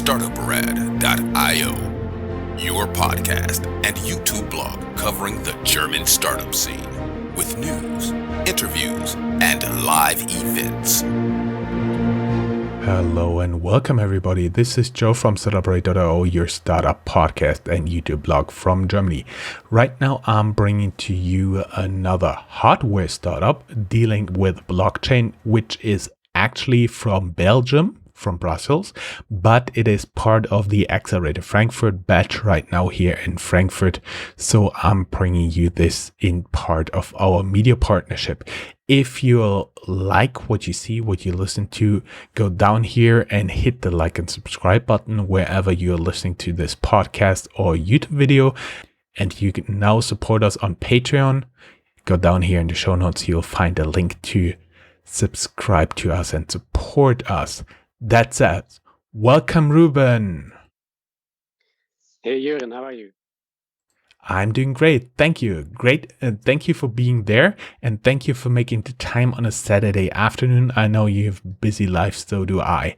Startuprad.io, your podcast and YouTube blog covering the German startup scene with news, interviews, and live events. Hello and welcome everybody. This is Joe from Startuprad.io, your startup podcast and YouTube blog from Germany. Right now I'm bringing to you another hardware startup dealing with blockchain, which is actually from Belgium, from Brussels, but it is part of the Accelerator Frankfurt batch right now here in Frankfurt. So I'm bringing you this in part of our media partnership. If you like what you see, what you listen to, go down here and hit the like and subscribe button wherever you're listening to this podcast or YouTube video. And you can now support us on Patreon. Go down here in the show notes. You'll find a link to subscribe to us and support us. That's it. Welcome, Ruben. Hey, Jurgen, how are you? I'm doing great. Thank you. Great. Thank you for being there. And thank you for making the time on a Saturday afternoon. I know you have busy lives, so do I.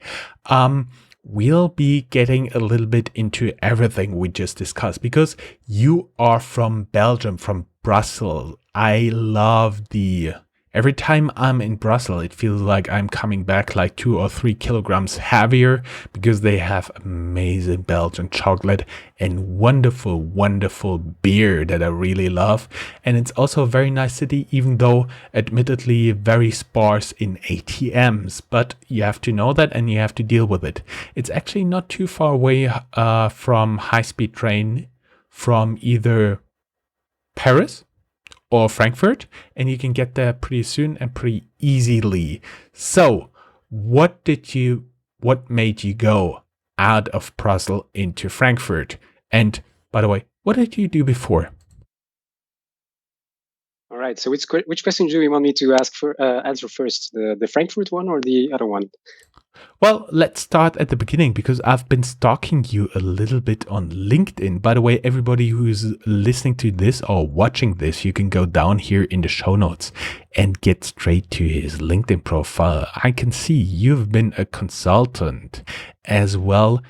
We'll be getting a little bit into everything we just discussed because you are from Belgium, from Brussels. I love every time I'm in Brussels, it feels like I'm coming back like 2 or 3 kilograms heavier because they have amazing Belgian chocolate and wonderful, wonderful beer that I really love. And it's also a very nice city, even though admittedly very sparse in ATMs. But you have to know that and you have to deal with it. It's actually not too far away from high-speed train from either Paris or Frankfurt, and you can get there pretty soon and pretty easily. So, what made you go out of Brussels into Frankfurt? And by the way, what did you do before? All right. So, which question do you want me to answer first? The Frankfurt one or the other one? Well, let's start at the beginning because I've been stalking you a little bit on LinkedIn. By the way, everybody who's listening to this or watching this, you can go down here in the show notes and get straight to his LinkedIn profile. I can see you've been a consultant as well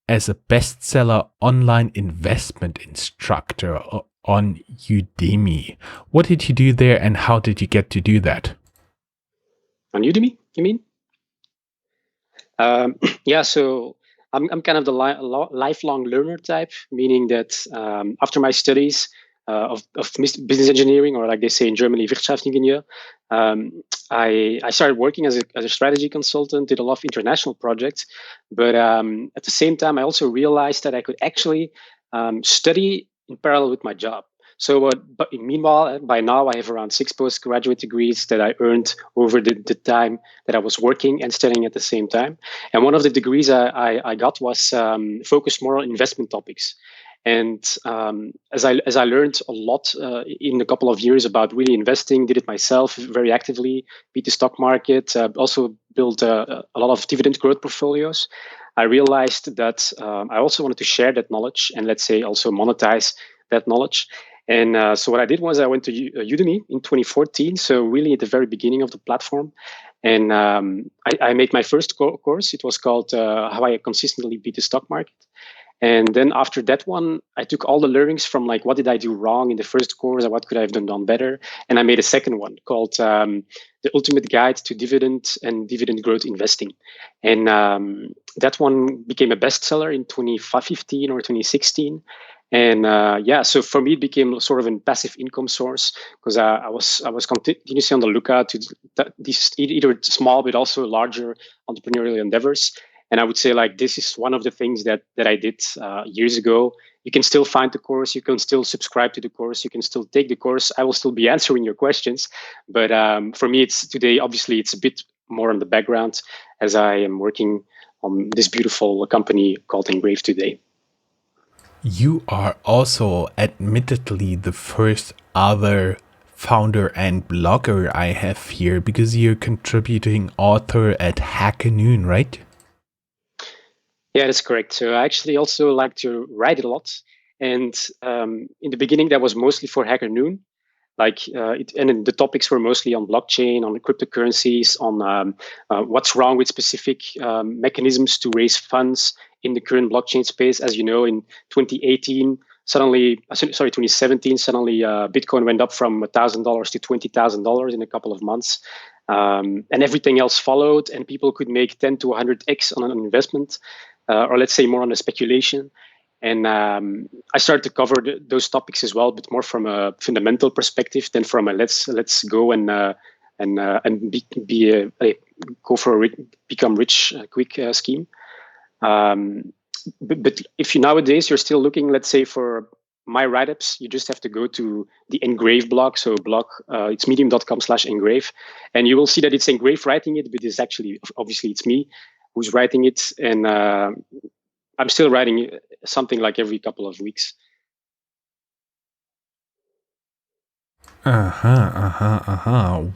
as a bestseller online investment instructor on Udemy. What did you do there and how did you get to do that? On Udemy, you mean? Yeah, so I'm kind of the lifelong learner type, meaning that after my studies of business engineering, or like they say in Germany, Wirtschaftsingenieur, I started working as a strategy consultant, did a lot of international projects. But at the same time, I also realized that I could actually study in parallel with my job. So, but meanwhile, by now I have around 6 postgraduate degrees that I earned over the time that I was working and studying at the same time. And one of the degrees I got was focused more on investment topics. And as I learned a lot in a couple of years about really investing, did it myself very actively, beat the stock market, also built a lot of dividend growth portfolios. I realized that I also wanted to share that knowledge and let's say also monetize that knowledge. And so what I did was I went to Udemy in 2014, so really at the very beginning of the platform. And I made my first course. It was called How I Consistently Beat the Stock Market. And then after that one, I took all the learnings from like, what did I do wrong in the first course and what could I have done better? And I made a second one called The Ultimate Guide to Dividend and Dividend Growth Investing. And that one became a bestseller in 2015 or 2016. And so for me, it became sort of a passive income source because I was continuously on the lookout to these either small but also larger entrepreneurial endeavors. And I would say like this is one of the things that I did years ago. You can still find the course. You can still subscribe to the course. You can still take the course. I will still be answering your questions. But for me, obviously, it's a bit more on the background as I am working on this beautiful company called NGRAVE today. You are also admittedly the first other founder and blogger I have here because you're contributing author at Hacker Noon, right? Yeah, that's correct. So I actually also like to write a lot. And in the beginning, that was mostly for Hacker Noon. And the topics were mostly on blockchain, on cryptocurrencies, on what's wrong with specific mechanisms to raise funds in the current blockchain space. As you know, in 2018, 2017, suddenly Bitcoin went up from $1,000 to $20,000 in a couple of months. And everything else followed, and people could make 10 to 100x on an investment, or let's say more on a speculation. And I started to cover those topics as well, but more from a fundamental perspective than from a let's go and go for a become rich quick scheme. But if you nowadays you're still looking, let's say for my write-ups, you just have to go to the NGRAVE blog. So it's medium.com/NGRAVE, and you will see that it's NGRAVE writing it, but it's actually obviously it's me who's writing it, and I'm still writing something like every couple of weeks.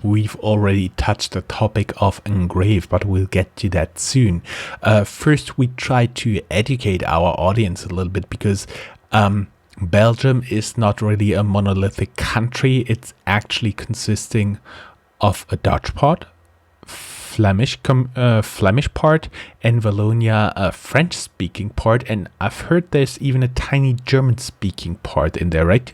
We've already touched the topic of NGRAVE, but we'll get to that soon. First, we try to educate our audience a little bit because Belgium is not really a monolithic country. It's actually consisting of a Dutch part, Flemish part, and Wallonia a French-speaking part, and I've heard there's even a tiny German-speaking part in there, right?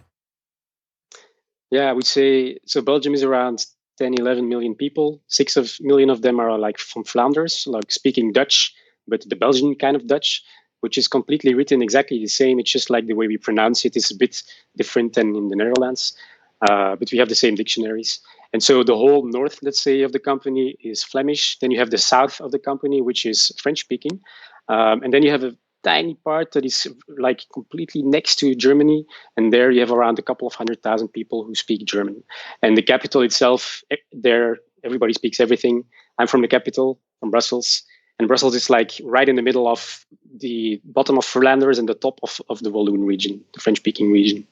Yeah, I would say so. Belgium is around 10, 11 million people. 6 million of them are like from Flanders, like speaking Dutch, but the Belgian kind of Dutch, which is completely written exactly the same. It's just like the way we pronounce it is a bit different than in the Netherlands, but we have the same dictionaries. And so the whole north, let's say, of the company is Flemish. Then you have the south of the company, which is French speaking. And then you have a tiny part that is like completely next to Germany. And there you have around a couple of 100,000 people who speak German. And the capital itself, there, everybody speaks everything. I'm from the capital, from Brussels. And Brussels is like right in the middle of the bottom of Flanders and the top of the Walloon region, the French-speaking region.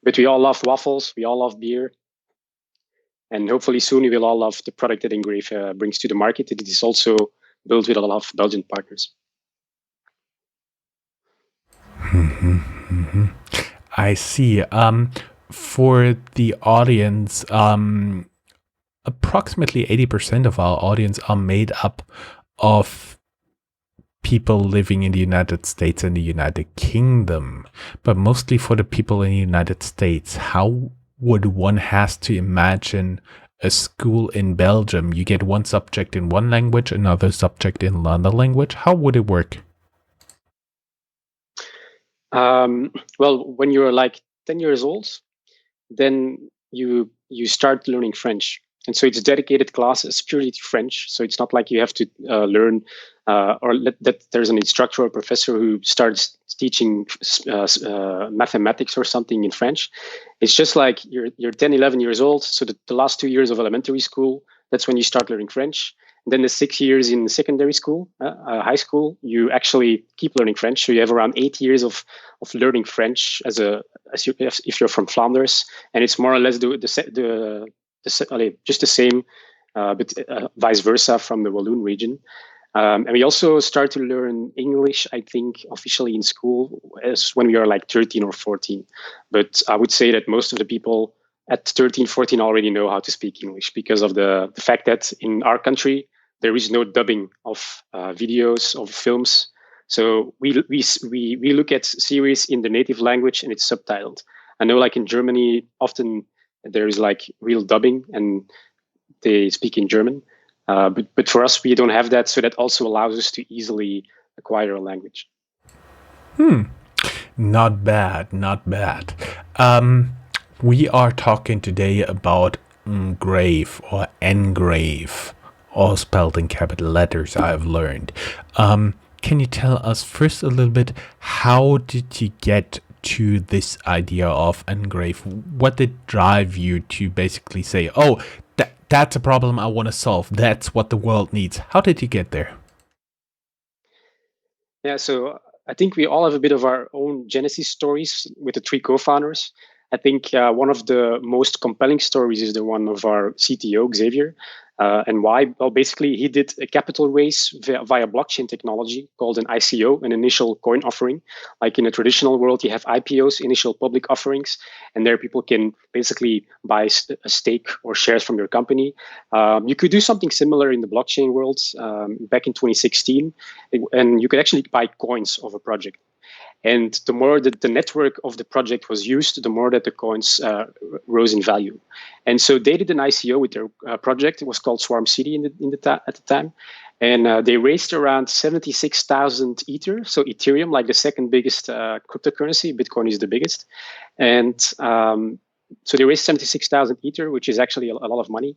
But we all love waffles. We all love beer. And hopefully soon we will all love the product that NGRAVE brings to the market. It is also built with a lot of Belgian partners. I see. For the audience, approximately 80% of our audience are made up of people living in the United States and the United Kingdom. But mostly for the people in the United States, how would one has to imagine a school in Belgium? You get one subject in one language, another subject in another language. How would it work? Well, when you're like 10 years old, then you start learning French. And so it's dedicated classes purely to French. So it's not like you have to learn that there's an instructor or professor who starts teaching mathematics or something in French. It's just like you're 10, 11 years old. So the last 2 years of elementary school, that's when you start learning French. And then the 6 years in secondary school, high school, you actually keep learning French. So you have around 8 years of learning French if you're from Flanders, and it's more or less just the same, but vice versa from the Walloon region. And we also start to learn English, I think, officially in school as when we are like 13 or 14. But I would say that most of the people at 13, 14 already know how to speak English because of the fact that in our country, there is no dubbing of videos, of films. So we look at series in the native language and it's subtitled. I know like in Germany, often there is like real dubbing and they speak in German. But for us, we don't have that. So that also allows us to easily acquire a language. Not bad, not bad. We are talking today about NGRAVE or NGRAVE, all spelled in capital letters, I've learned. Can you tell us first a little bit, how did you get to this idea of NGRAVE? What did drive you to basically say, oh, that's a problem I want to solve. That's what the world needs. How did you get there? Yeah, so I think we all have a bit of our own genesis stories with the 3 co-founders. I think one of the most compelling stories is the one of our CTO, Xavier. And why? Well, basically, he did a capital raise via blockchain technology called an ICO, an initial coin offering. Like in a traditional world, you have IPOs, initial public offerings, and there people can basically buy a stake or shares from your company. You could do something similar in the blockchain world back in 2016, and you could actually buy coins of a project. And the more that the network of the project was used, the more that the coins rose in value. And so they did an ICO with their project. It was called Swarm City at the time. And they raised around 76,000 Ether, so Ethereum, like the second biggest cryptocurrency. Bitcoin is the biggest. And so they raised 76,000 Ether, which is actually a lot of money.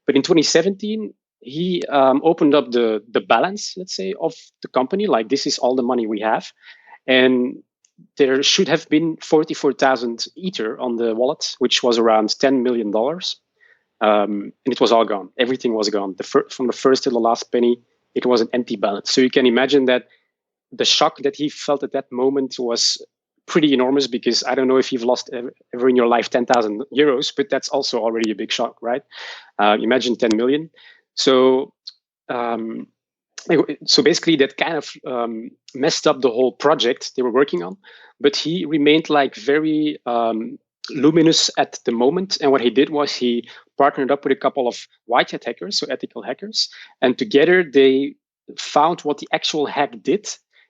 But in 2017, he opened up the balance, let's say, of the company. Like, this is all the money we have. And there should have been 44,000 Ether on the wallet, which was around $10 million. And it was all gone. Everything was gone. From the first to the last penny, it was an empty balance. So you can imagine that the shock that he felt at that moment was pretty enormous, because I don't know if you've lost ever in your life 10,000 euros, but that's also already a big shock, right? Imagine 10 million. So basically that kind of messed up the whole project they were working on, but he remained like very luminous at the moment. And what he did was he partnered up with a couple of white hat hackers, so ethical hackers, and together they found what the actual hack did.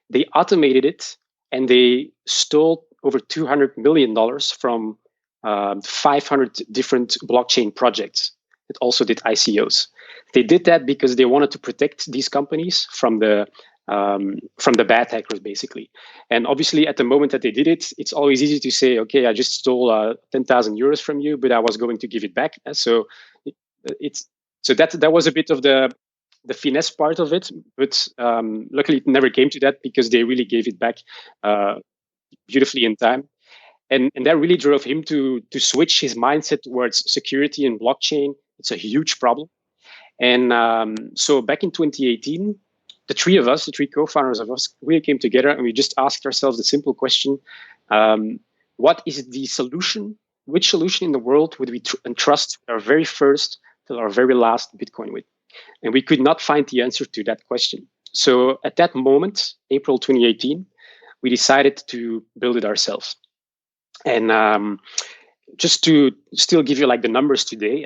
They automated it, and they stole over $200 million from 500 different blockchain projects that also did ICOs. They did that because they wanted to protect these companies from the bad hackers, basically. And obviously, at the moment that they did it, it's always easy to say, okay, I just stole 10,000 euros from you, but I was going to give it back. So that was a bit of the finesse part of it. But luckily, it never came to that, because they really gave it back beautifully in time. And that really drove him to switch his mindset towards security and blockchain. It's a huge problem. And so back in 2018, the three co-founders of us, we came together and we just asked ourselves the simple question, what is the solution? Which solution in the world would we entrust our very first till our very last Bitcoin with? And we could not find the answer to that question. So at that moment, April 2018, we decided to build it ourselves. And just to still give you like the numbers today,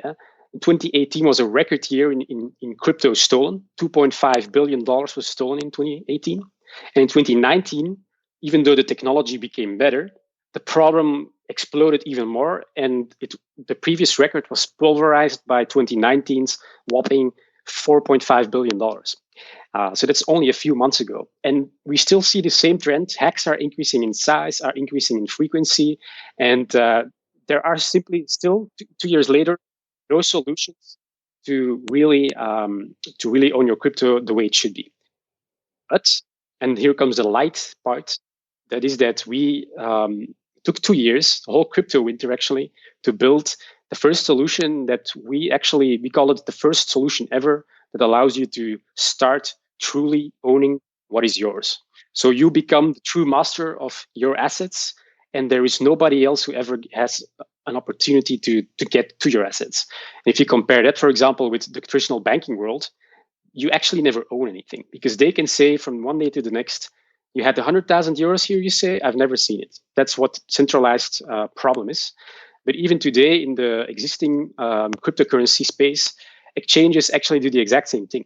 2018 was a record year in crypto stolen. $2.5 billion was stolen in 2018. And in 2019, even though the technology became better, the problem exploded even more. And the previous record was pulverized by 2019's whopping $4.5 billion. So that's only a few months ago. And we still see the same trend. Hacks are increasing in size, are increasing in frequency. And there are simply still, 2 years later, no solutions to really own your crypto the way it should be. But, and here comes the light part, that is that we took 2 years, the whole crypto winter actually, to build the first solution that we call it the first solution ever that allows you to start truly owning what is yours. So you become the true master of your assets, and there is nobody else who ever has an opportunity to get to your assets. And if you compare that, for example, with the traditional banking world, you actually never own anything, because they can say from one day to the next, you had 100,000 euros here, you say, I've never seen it. That's what centralized problem is. But even today, in the existing cryptocurrency space, exchanges actually do the exact same thing.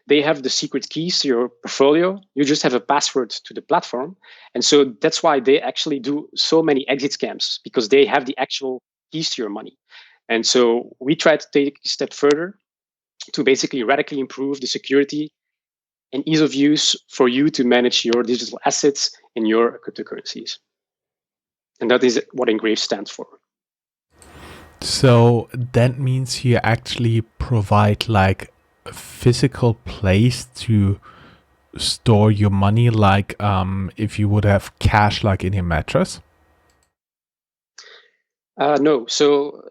They have the secret keys to your portfolio. You just have a password to the platform. And so that's why they actually do so many exit scams, because they have the actual keys to your money. And so we try to take a step further to basically radically improve the security and ease of use for you to manage your digital assets in your cryptocurrencies. And that is what NGRAVE stands for. So that means you actually provide like a physical place to store your money, like if you would have cash like in your mattress? No. So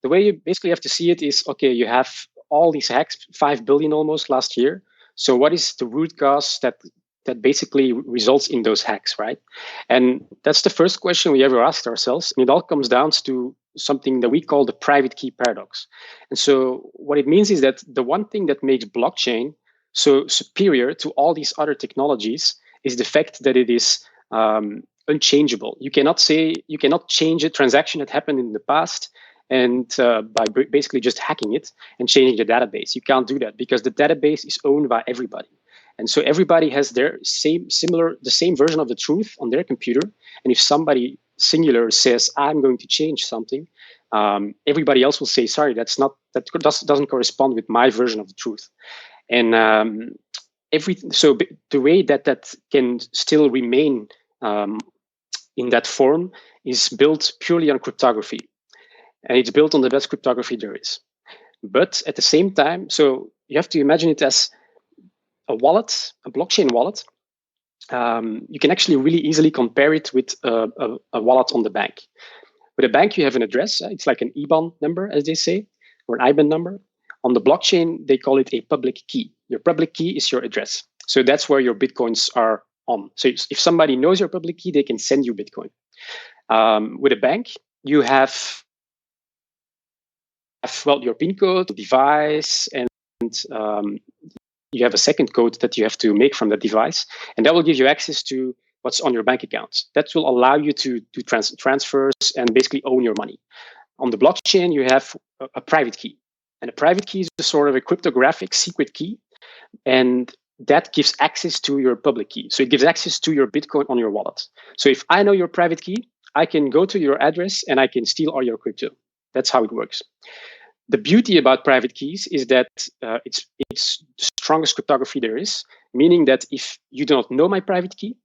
the way you basically have to see it is, okay, you have all these hacks, 5 billion almost last year. So what is the root cause that that basically results in those hacks, right? And that's the first question we ever asked ourselves. And it all comes down to something that we call the private key paradox. And so what it means is that the one thing that makes blockchain so superior to all these other technologies is the fact that it is unchangeable. You cannot change a transaction that happened in the past and by basically just hacking it and changing the database. You can't do that because the database is owned by everybody. And so everybody has the same version of the truth on their computer. And if somebody singular says, I'm going to change something, everybody else will say, sorry, that doesn't correspond with my version of the truth. And the way that can still remain in that form is built purely on cryptography. And it's built on the best cryptography there is. But at the same time, so you have to imagine it as a wallet, a blockchain wallet. You can actually really easily compare it with a wallet on the bank. With a bank, you have an address. It's like an IBAN number, as they say, or an IBAN number. On the blockchain, they call it a public key. Your public key is your address. So that's where your Bitcoins are on. So if somebody knows your public key, they can send you Bitcoin. With a bank, you have your PIN code, device, and you have a second code that you have to make from the device, and that will give you access to what's on your bank account. That will allow you to do transfers and basically own your money. On the blockchain, you have a private key, and a private key is a sort of a cryptographic secret key, and that gives access to your public key. So it gives access to your Bitcoin on your wallet. So if I know your private key, I can go to your address and I can steal all your crypto. That's how it works. The beauty about private keys is that it's the strongest cryptography there is, meaning that if you do not know my private key,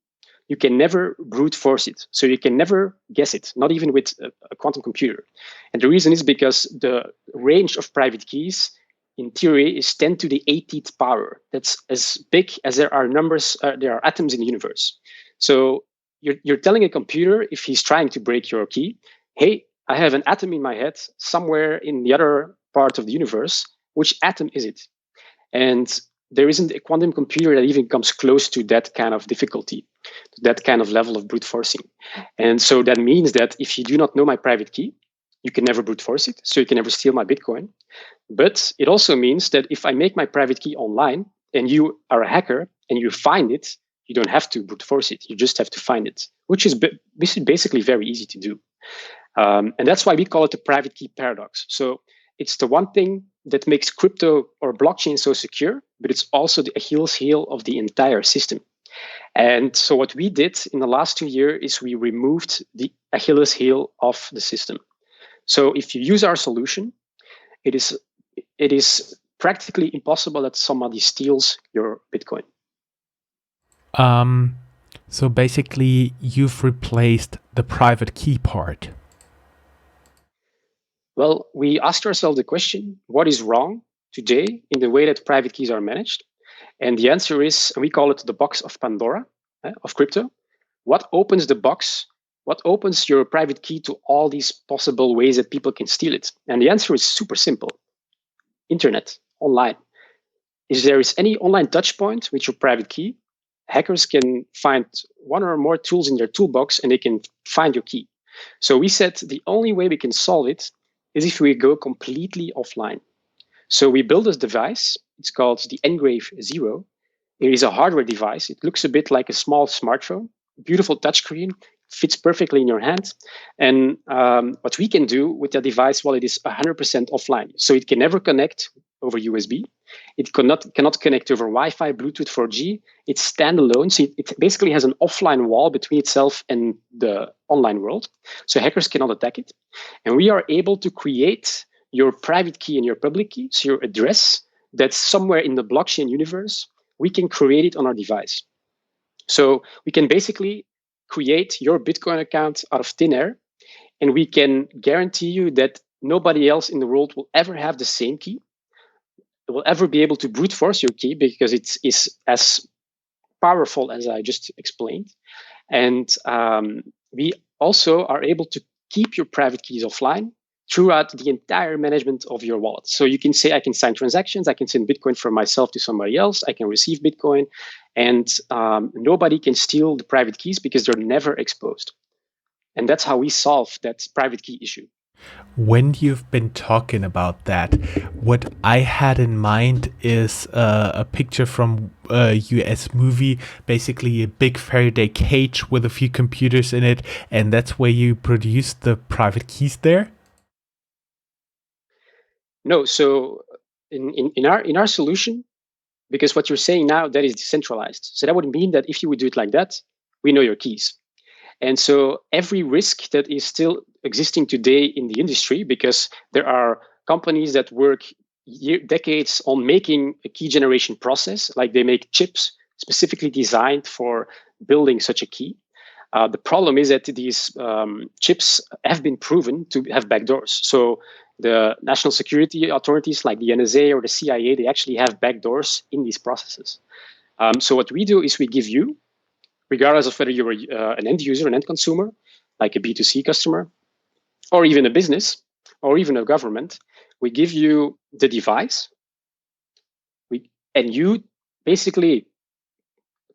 you can never brute force it. So you can never guess it, not even with a quantum computer. And the reason is because the range of private keys in theory is 10 to the 18th power. That's as big as there are atoms in the universe. So you're telling a computer, if he's trying to break your key, hey, I have an atom in my head somewhere in the other part of the universe. Which atom is it? And there isn't a quantum computer that even comes close to that kind of difficulty, to that kind of level of brute forcing. And so that means that if you do not know my private key, you can never brute force it, so you can never steal my Bitcoin. But it also means that if I make my private key online and you are a hacker and you find it, you don't have to brute force it. You just have to find it, which is basically very easy to do. And that's why we call it the private key paradox. So it's the one thing that makes crypto or blockchain so secure, but it's also the Achilles heel of the entire system. And so what we did in the last 2 years is we removed the Achilles heel of the system. So if you use our solution, it is practically impossible that somebody steals your Bitcoin. So basically, you've replaced the private key part. Well, we asked ourselves the question, what is wrong today in the way that private keys are managed? And the answer is, we call it the box of Pandora of crypto. What opens the box? What opens your private key to all these possible ways that people can steal it? And the answer is super simple. Internet, online. If there is any online touch point with your private key, hackers can find one or more tools in their toolbox and they can find your key. So we said the only way we can solve it is if we go completely offline. So we built this device. It's called the NGRAVE 0. It is a hardware device. It looks a bit like a small smartphone, beautiful touchscreen, fits perfectly in your hand. And what we can do with that device, well, it is 100% offline. So it can never connect over USB. It cannot connect over Wi-Fi, Bluetooth, 4G. It's standalone. So it basically has an offline wall between itself and the online world. So hackers cannot attack it. And we are able to create your private key and your public key, so your address that's somewhere in the blockchain universe. We can create it on our device. So we can basically create your Bitcoin account out of thin air, and we can guarantee you that nobody else in the world will ever have the same key, will ever be able to brute force your key because it is as powerful as I just explained. And we also are able to keep your private keys offline throughout the entire management of your wallet. So you can say, I can sign transactions, I can send Bitcoin from myself to somebody else, I can receive Bitcoin, and nobody can steal the private keys because they're never exposed. And that's how we solve that private key issue. When you've been talking about that, what I had in mind is a picture from a US movie, basically a big Faraday cage with a few computers in it, and that's where you produce the private keys there? No, so in our solution, because what you're saying now, that is decentralized. So that would mean that if you would do it like that, we know your keys. And so every risk that is still existing today in the industry, because there are companies that work decades on making a key generation process, like they make chips specifically designed for building such a key. The problem is that these chips have been proven to have backdoors. So the national security authorities like the NSA or the CIA, they actually have backdoors in these processes. So what we do is we give you, regardless of whether you're an end user, an end consumer, like a B2C customer, or even a business, or even a government, we give you the device, and you basically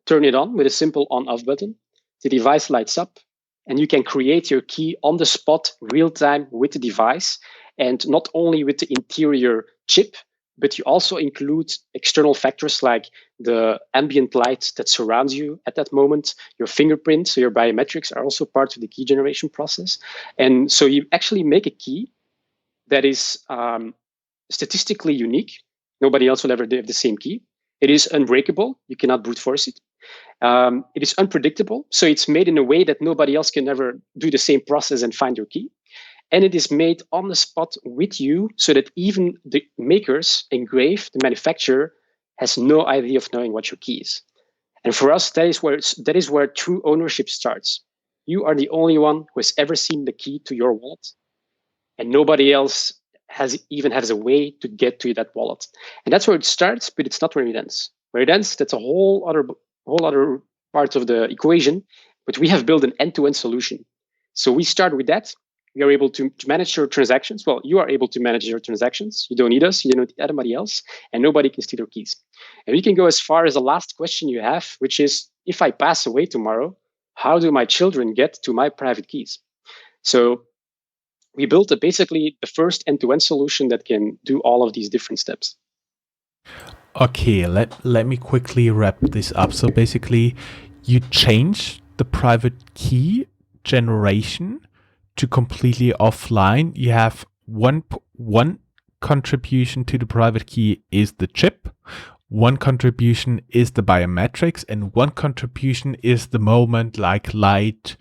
turn it on with a simple on-off button. The device lights up, and you can create your key on the spot, real time with the device, and not only with the interior chip, but you also include external factors like the ambient light that surrounds you at that moment, your fingerprint, so your biometrics are also part of the key generation process. And so you actually make a key that is statistically unique. Nobody else will ever have the same key. It is unbreakable. You cannot brute force it. It is unpredictable. So it's made in a way that nobody else can ever do the same process and find your key. And it is made on the spot with you so that even the makers, NGRAVE, the manufacturer, has no idea of knowing what your key is. And for us, that is where true ownership starts. You are the only one who has ever seen the key to your wallet, and nobody else has a way to get to that wallet. And that's where it starts, but it's not where it ends. Where it ends, that's a whole other part of the equation. But we have built an end-to-end solution. So we start with that. We are able to manage your transactions. Well, you are able to manage your transactions. You don't need us. You don't need anybody else, and nobody can steal your keys. And we can go as far as the last question you have, which is, if I pass away tomorrow, how do my children get to my private keys? So we built basically the first end-to-end solution that can do all of these different steps. Okay, let me quickly wrap this up. So basically, you change the private key generation to completely offline. You have one contribution to the private key is the chip, one contribution is the biometrics, and one contribution is the moment, like light,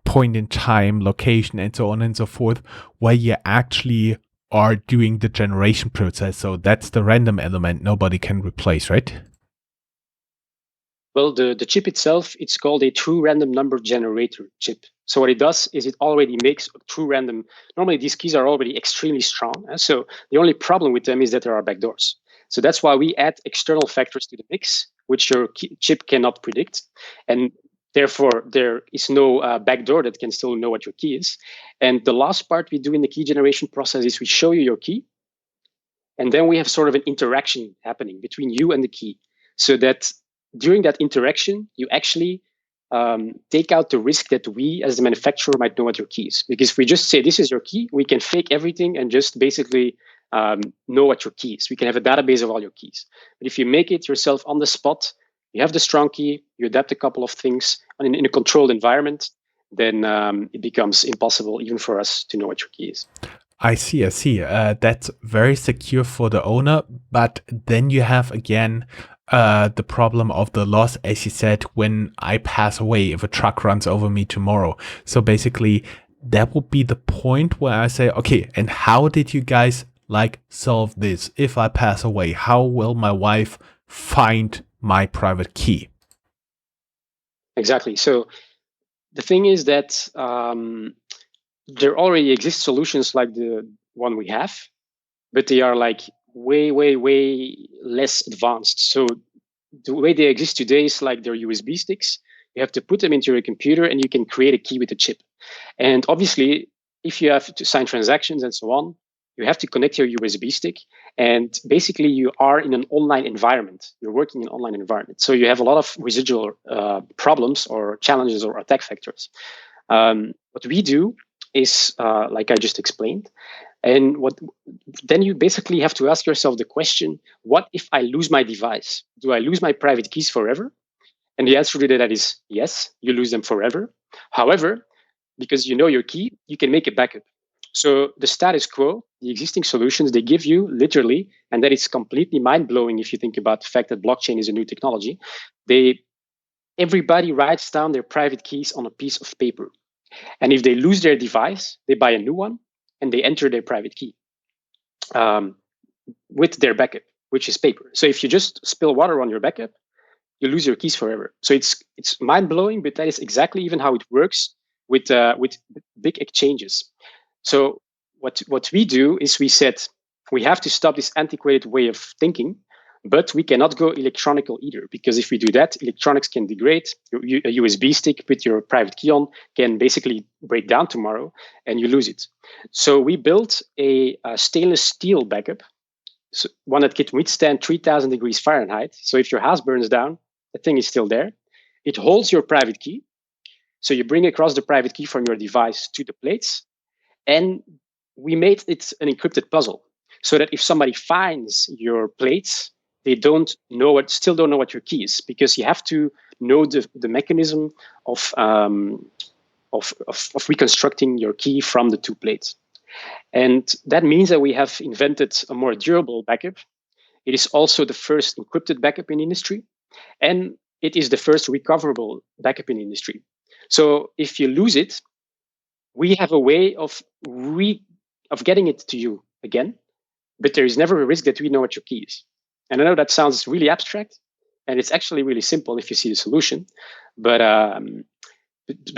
point in time, location, and so on and so forth, where you actually are doing the generation process. So that's the random element nobody can replace, right? Well, the chip itself, it's called a true random number generator chip. So what it does is it already makes a true random. Normally, these keys are already extremely strong. So the only problem with them is that there are backdoors. So that's why we add external factors to the mix, which your chip cannot predict. And therefore, there is no backdoor that can still know what your key is. And the last part we do in the key generation process is we show you your key. And then we have sort of an interaction happening between you and the key, so that during that interaction, you actually take out the risk that we as the manufacturer might know what your key is. Because if we just say, this is your key, we can fake everything and just basically know what your key is. We can have a database of all your keys. But if you make it yourself on the spot, you have the strong key, you adapt a couple of things and in a controlled environment, then it becomes impossible even for us to know what your key is. I see. That's very secure for the owner, but then you have again the problem of the loss, as you said, when I pass away, if a truck runs over me tomorrow. So basically, that would be the point where I say, okay, and how did you guys solve this? If I pass away, how will my wife find my private key? Exactly. So the thing is that there already exist solutions like the one we have, but they are way less advanced. So the way they exist today is like they're USB sticks. You have to put them into your computer and you can create a key with a chip. And obviously, if you have to sign transactions and so on, you have to connect your USB stick. And basically, you are in an online environment. You're working in an online environment. So you have a lot of residual problems or challenges or attack vectors. What we do is, like I just explained, and then you basically have to ask yourself the question, what if I lose my device? Do I lose my private keys forever? And the answer to that is yes, you lose them forever. However, because you know your key, you can make a backup. So the status quo, the existing solutions, they give you literally, and that is completely mind-blowing if you think about the fact that blockchain is a new technology. Everybody writes down their private keys on a piece of paper. And if they lose their device, they buy a new one and they enter their private key with their backup, which is paper. So if you just spill water on your backup, you lose your keys forever. So it's mind blowing, but that is exactly even how it works with big exchanges. So what we do is we said we have to stop this antiquated way of thinking, but we cannot go electronical either, because if we do that, electronics can degrade. A USB stick with your private key on can basically break down tomorrow and you lose it. So we built a stainless steel backup, so one that can withstand 3000 degrees Fahrenheit. So if your house burns down, the thing is still there. It holds your private key. So you bring across the private key from your device to the plates. And we made it an encrypted puzzle so that if somebody finds your plates, they still don't know what your key is, because you have to know the mechanism of reconstructing your key from the two plates. And that means that we have invented a more durable backup. It is also the first encrypted backup in industry, and it is the first recoverable backup in industry. So if you lose it, we have a way of getting it to you again, but there is never a risk that we know what your key is. And I know that sounds really abstract, and it's actually really simple if you see the solution. But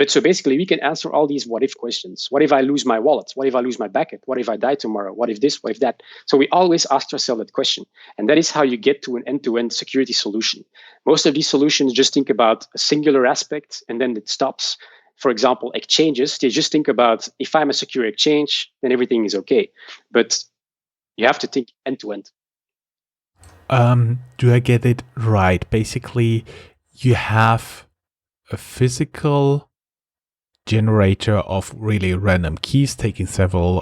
so basically, we can answer all these what if questions. What if I lose my wallet? What if I lose my backup? What if I die tomorrow? What if this? What if that? So we always ask ourselves that question. And that is how you get to an end-to-end security solution. Most of these solutions just think about a singular aspect and then it stops. For example, exchanges, they just think about, if I'm a secure exchange, then everything is okay. But you have to think end-to-end. Do I get it right? Basically, you have a physical generator of really random keys, taking several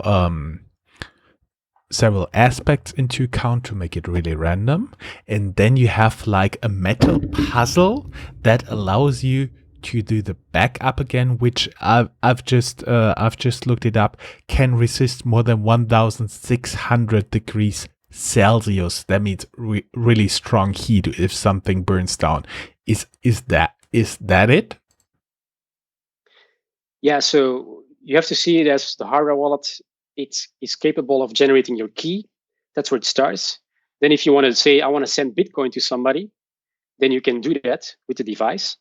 aspects into account to make it really random, and then you have like a metal puzzle that allows you to do the backup again, which I've just looked it up, can resist more than 1,600 degrees Celsius. That means really strong heat if something burns down. Is that it? Yeah, so you have to see it as the hardware wallet. It's capable of generating your key. That's where it starts. Then if you want to say, I want to send Bitcoin to somebody, then you can do that with the device.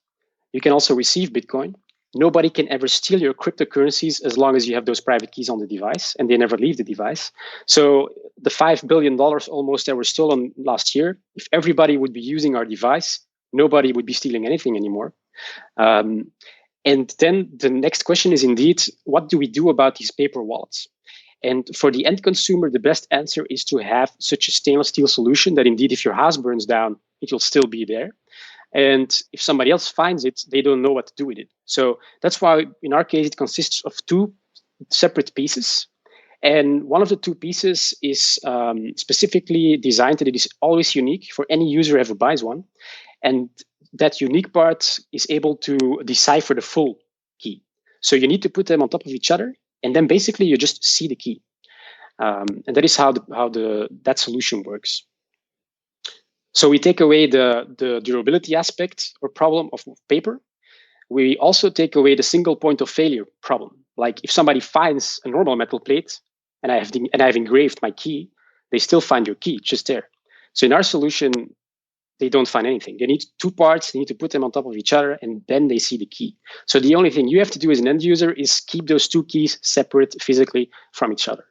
You can also receive Bitcoin. Nobody can ever steal your cryptocurrencies as long as you have those private keys on the device, and they never leave the device. So the $5 billion almost that were stolen last year, if everybody would be using our device, nobody would be stealing anything anymore. And then the next question is indeed, what do we do about these paper wallets? And for the end consumer, the best answer is to have such a stainless steel solution that indeed, if your house burns down, it will still be there. And if somebody else finds it, they don't know what to do with it. So that's why, in our case, it consists of two separate pieces. And one of the two pieces is specifically designed that it is always unique for any user who ever buys one. And that unique part is able to decipher the full key. So you need to put them on top of each other, and then basically you just see the key. And that is how that solution works. So we take away the durability aspect or problem of paper. We also take away the single point of failure problem. Like if somebody finds a normal metal plate and I've engraved my key, they still find your key just there. So in our solution, they don't find anything. They need two parts, they need to put them on top of each other, and then they see the key. So the only thing you have to do as an end user is keep those two keys separate physically from each other.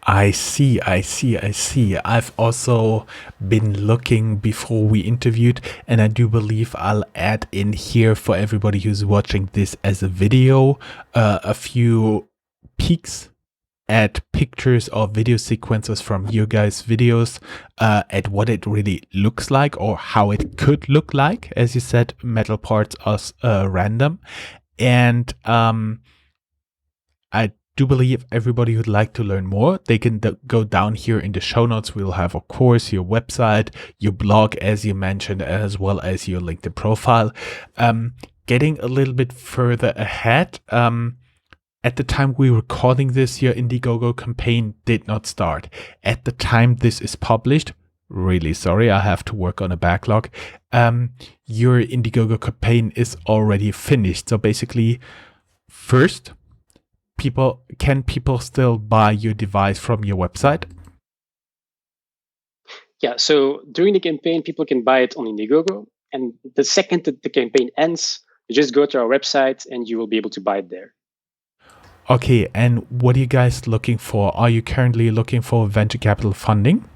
I see. I've also been looking before we interviewed, and I do believe I'll add in here for everybody who's watching this as a video, a few peeks at pictures or video sequences from your guys' videos, at what it really looks like or how it could look like. As you said, metal parts are random. And I do believe everybody who'd like to learn more, they can go down here in the show notes. We'll have, of course, your website, your blog, as you mentioned, as well as your LinkedIn profile. Getting a little bit further ahead, at the time we were recording this, your Indiegogo campaign did not start. At the time this is published, really sorry, I have to work on a backlog. Your Indiegogo campaign is already finished. So basically, first, people still buy your device from your website? Yeah, so during the campaign, people can buy it on Indiegogo. And the second that the campaign ends, you just go to our website and you will be able to buy it there. Okay, and what are you guys looking for? Are you currently looking for venture capital funding?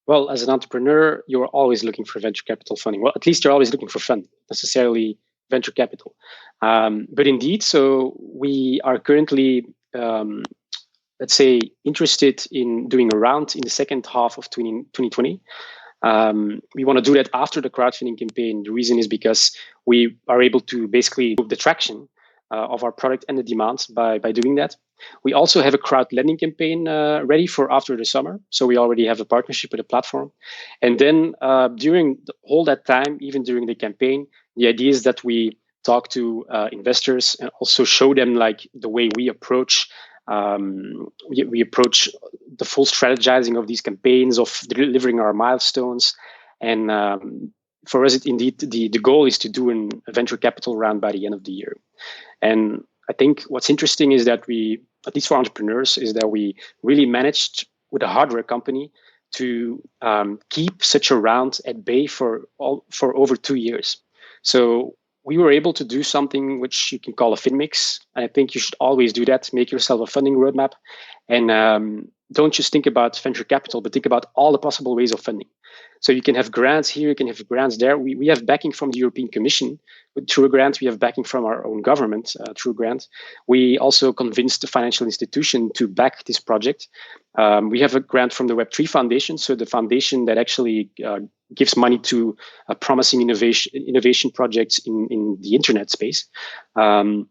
Well, as an entrepreneur, you're always looking for venture capital funding. Well, at least you're always looking for funding, necessarily venture capital. But indeed, so we are currently, let's say, interested in doing a round in the second half of 2020. We want to do that after the crowdfunding campaign. The reason is because we are able to basically move the traction of our product and the demands by doing that. We also have a crowd lending campaign ready for after the summer. So we already have a partnership with a platform. And then during all that time, even during the campaign, the idea is that we talk to investors and also show them like the way we approach we approach the full strategizing of these campaigns, of delivering our milestones. And for us, indeed, the goal is to do a venture capital round by the end of the year. And I think what's interesting is that we, at least for entrepreneurs, is that we really managed with a hardware company to keep such a round at bay for over 2 years. So we were able to do something which you can call a FinMix. And I think you should always do that. Make yourself a funding roadmap. And don't just think about venture capital, but think about all the possible ways of funding. So you can have grants here, you can have grants there. We have backing from the European Commission through a grant. We have backing from our own government through a grant. We also convinced the financial institution to back this project. We have a grant from the Web3 Foundation, so the foundation that actually gives money to promising innovation projects in the internet space. And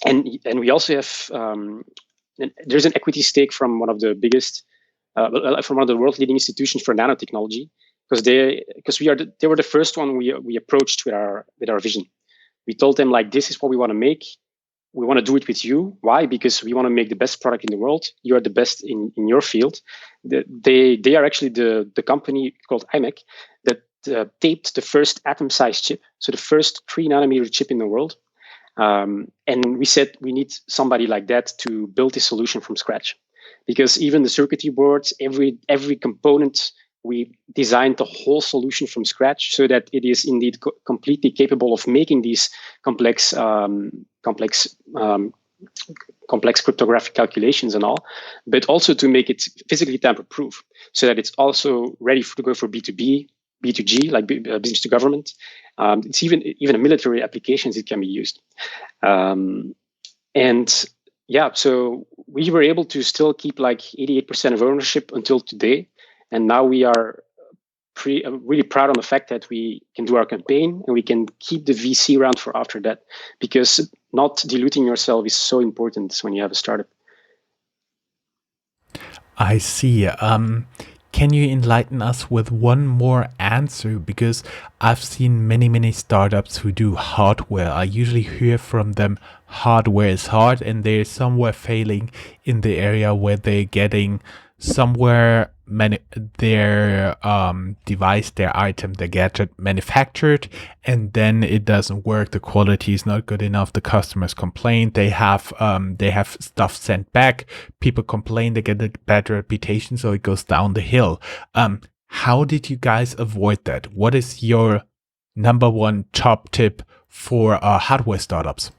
we also have there's an equity stake from one of the biggest, from one of the world leading institutions for nanotechnology, because they were the first one we approached with our vision. We told them like, this is what we want to make. We want to do it with you. Why? Because we want to make the best product in the world. You are the best in your field. They are actually the company called IMEC that taped the first atom-sized chip, so the first 3 nanometer chip in the world. And we said we need somebody like that to build this solution from scratch, because even the circuitry boards, every component, we designed the whole solution from scratch so that it is indeed completely capable of making these complex cryptographic calculations and all, but also to make it physically tamper-proof so that it's also ready to go for B2B, B2G, like business to government. It's even a military applications it can be used. And yeah, so we were able to still keep like 88% of ownership until today. And now we are really proud on the fact that we can do our campaign and we can keep the VC round for after that, because not diluting yourself is so important when you have a startup. I see. Can you enlighten us with one more answer? Because I've seen many startups who do hardware. I usually hear from them hardware is hard, and they're somewhere failing in the area where they're getting somewhere their device, their item, their gadget manufactured, and then it doesn't work. The quality is not good enough. The customers complain. They have stuff sent back. People complain. They get a bad reputation, so it goes down the hill. How did you guys avoid that? What is your number one top tip for hardware startups?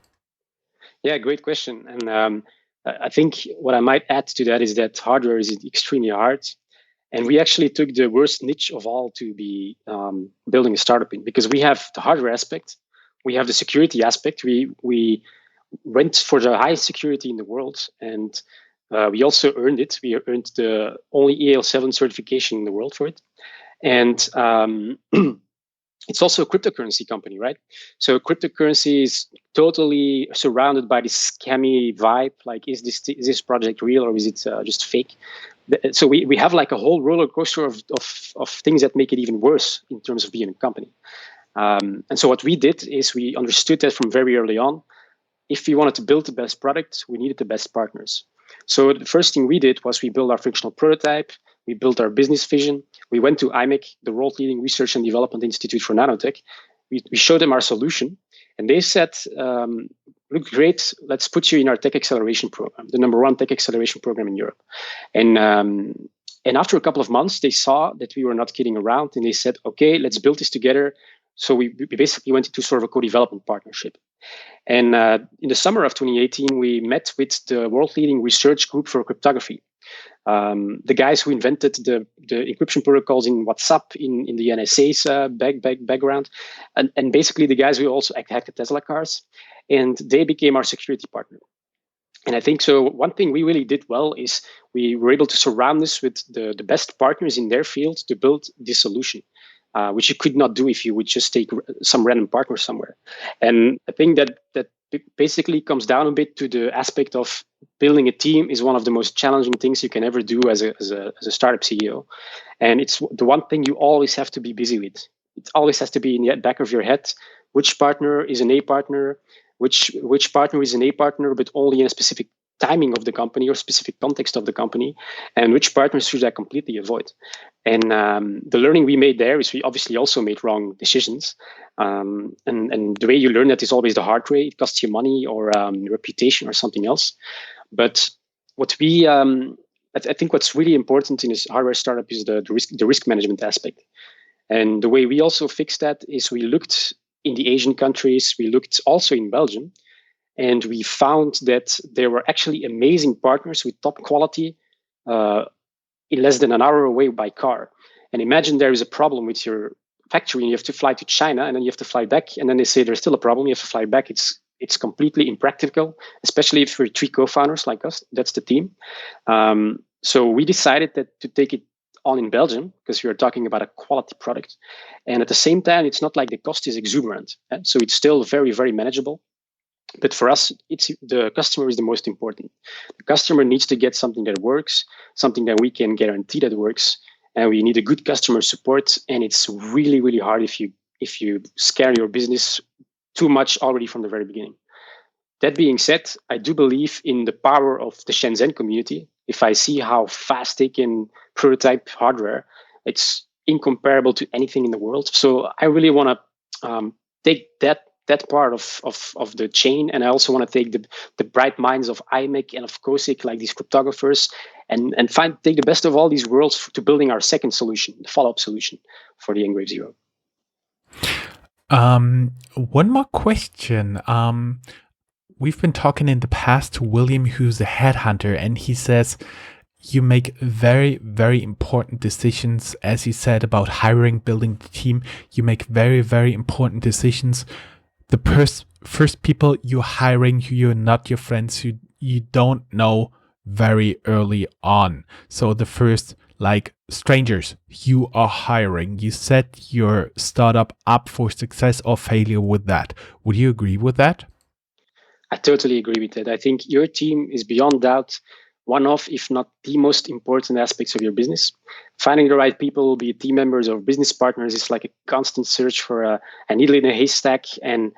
Yeah, great question. And I think what I might add to that is that hardware is extremely hard. And we actually took the worst niche of all to be building a startup in, because we have the hardware aspect, we have the security aspect. We went for the highest security in the world, and we also earned it. We earned the only EAL7 certification in the world for it. And it's also a cryptocurrency company, right? So cryptocurrency is totally surrounded by this scammy vibe. Like, is this project real, or is it just fake? So we have like a whole roller coaster of things that make it even worse in terms of being a company. And so what we did is we understood that from very early on. If we wanted to build the best product, we needed the best partners. So the first thing we did was we built our functional prototype. We built our business vision. We went to IMEC, the world leading research and development institute for nanotech. We showed them our solution, and they said, look, great, let's put you in our tech acceleration program, the #1 tech acceleration program in Europe. And after a couple of months, they saw that we were not kidding around, and they said, okay, let's build this together. So we basically went into sort of a co-development partnership. And in the summer of 2018, we met with the world-leading research group for cryptography. The guys who invented the encryption protocols in WhatsApp in the NSA's background, and basically the guys who also hacked the Tesla cars, and they became our security partner. And I think so. One thing we really did well is we were able to surround us with the best partners in their field to build this solution, which you could not do if you would just take some random partner somewhere. And I think that basically comes down a bit to the aspect of building a team is one of the most challenging things you can ever do as a startup CEO. And it's the one thing you always have to be busy with. It always has to be in the back of your head. Which partner is an A partner? Which partner is an A partner, but only in a specific timing of the company or specific context of the company, and which partners should I completely avoid? And the learning we made there is we obviously also made wrong decisions. And the way you learn that is always the hard way. It costs you money or reputation or something else. But what we, I think what's really important in this hardware startup is the risk management aspect. And the way we also fixed that is we looked in the Asian countries, we looked also in Belgium, and we found that there were actually amazing partners with top quality in less than an hour away by car. And imagine there is a problem with your factory and you have to fly to China and then you have to fly back. And then they say there's still a problem, you have to fly back. It's completely impractical, especially if we're 3 co-founders like us. That's the team. So we decided that to take it on in Belgium, because we are talking about a quality product. And at the same time, it's not like the cost is exuberant. So it's still very, very manageable. But for us, it's the customer is the most important. The customer needs to get something that works, something that we can guarantee that works, and we need a good customer support. And it's really, really hard if you scare your business too much already from the very beginning. That being said, I do believe in the power of the Shenzhen community. If I see how fast they can prototype hardware, it's incomparable to anything in the world. So I really want to take that part of the chain, and I also want to take the bright minds of IMEC and of COSIC, like these cryptographers, and take the best of all these worlds to building our second solution, the follow-up solution for the NGRAVE Zero. One more question. We've been talking in the past to William, who's a headhunter, and he says you make very, very important decisions. As he said about hiring, building the team, you make very, very important decisions. The first people you're hiring, who you're not your friends, who you don't know very early on. So the first, like strangers you are hiring, you set your startup up for success or failure with that. Would you agree with that? I totally agree with that. I think your team is beyond doubt one of, if not the most important aspects of your business. Finding the right people, be it team members or business partners, is like a constant search for a needle in a haystack, and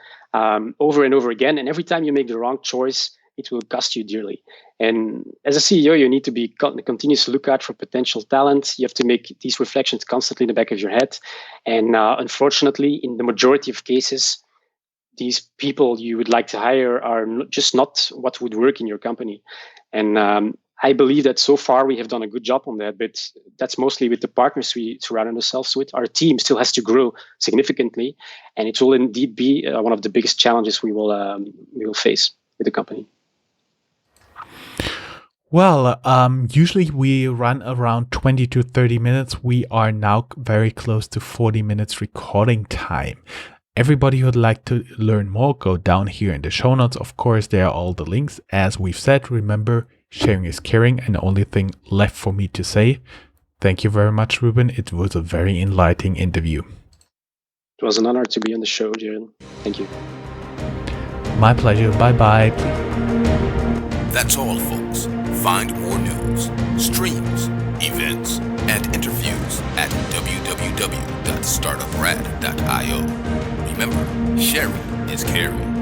over and over again. And every time you make the wrong choice, it will cost you dearly. And as a CEO, you need to be continuous lookout for potential talent. You have to make these reflections constantly in the back of your head. And unfortunately, in the majority of cases, these people you would like to hire are just not what would work in your company. And I believe that so far we have done a good job on that, but that's mostly with the partners we surround ourselves with. Our team still has to grow significantly, and it will indeed be one of the biggest challenges we will face with the company. Well, usually we run around 20 to 30 minutes. We are now very close to 40 minutes recording time. Everybody who would like to learn more, go down here in the show notes. Of course, there are all the links. As we've said, remember, sharing is caring. And the only thing left for me to say, thank you very much, Ruben. It was a very enlightening interview. It was an honor to be on the show, Jaren. Thank you. My pleasure. Bye-bye. That's all, folks. Find more news, streams, events, and interviews at www.startuprad.io. Remember, sharing is caring.